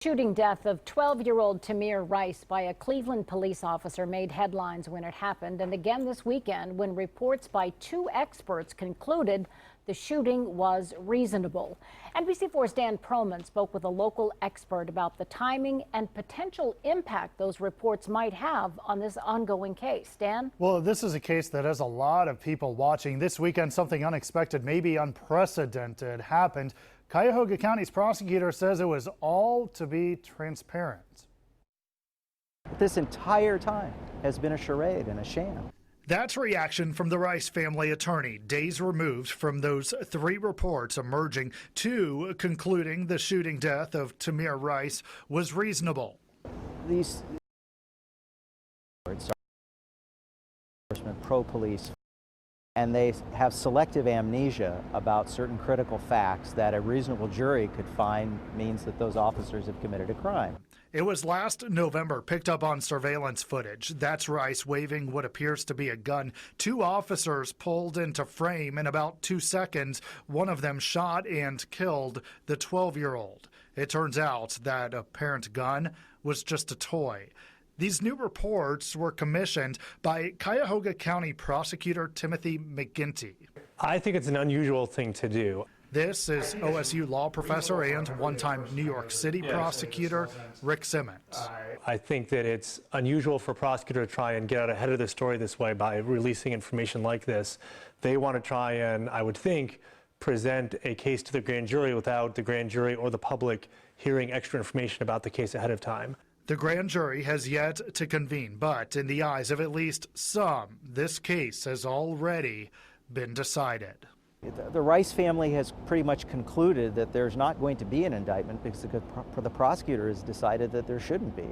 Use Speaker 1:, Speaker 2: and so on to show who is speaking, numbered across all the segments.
Speaker 1: Shooting death of 12-year-old Tamir Rice by a Cleveland police officer made headlines when it happened, and again this weekend when reports by two experts concluded the shooting was reasonable. NBC4's Dan Perlman spoke with a local expert about the timing and potential impact those reports might have on this ongoing case. Dan?
Speaker 2: Well, this is a case that has a lot of people watching. This weekend, something unexpected, maybe unprecedented, happened. Cuyahoga County's prosecutor says it was all to be transparent.
Speaker 3: This entire time has been a charade and a sham.
Speaker 2: That's reaction from the Rice family attorney, days removed from those three reports emerging, two concluding the shooting death of Tamir Rice was reasonable.
Speaker 3: These pro-police, and they have selective amnesia about certain critical facts that a reasonable jury could find means that those officers have committed a crime.
Speaker 2: It was last November, picked up on surveillance footage. That's Rice waving what appears to be a gun. Two officers pulled into frame in about 2 seconds. One of them shot and killed the 12-year-old. It turns out that apparent gun was just a toy. These new reports were commissioned by Cuyahoga County Prosecutor Timothy McGinty.
Speaker 4: I think it's an unusual thing to do.
Speaker 2: This is OSU law professor and one-time New York City prosecutor Rick Simmons.
Speaker 4: I think that it's unusual for a prosecutor to try and get out ahead of the story this way by releasing information like this. They want to try and, I would think, present a case to the grand jury without the grand jury or the public hearing extra information about the case ahead of time.
Speaker 2: The grand jury has yet to convene, but in the eyes of at least some, this case has already been decided.
Speaker 3: The Rice family has pretty much concluded that there's not going to be an indictment because the prosecutor has decided that there shouldn't be.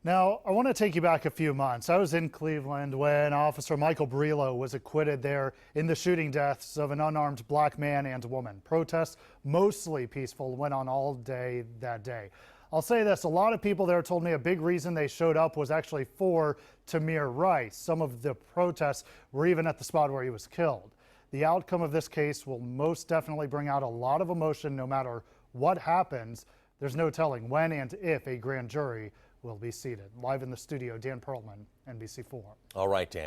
Speaker 2: Now, I want to take you back a few months. I was in Cleveland when Officer Michael Brillo was acquitted there in the shooting deaths of an unarmed black man and woman. Protests, mostly peaceful, went on all day that day. I'll say this, a lot of people there told me a big reason they showed up was actually for Tamir Rice. Some of the protests were even at the spot where he was killed. The outcome of this case will most definitely bring out a lot of emotion no matter what happens. There's no telling when and if a grand jury will be seated. Live in the studio, Dan Perlman, NBC4.
Speaker 5: All right, Dan.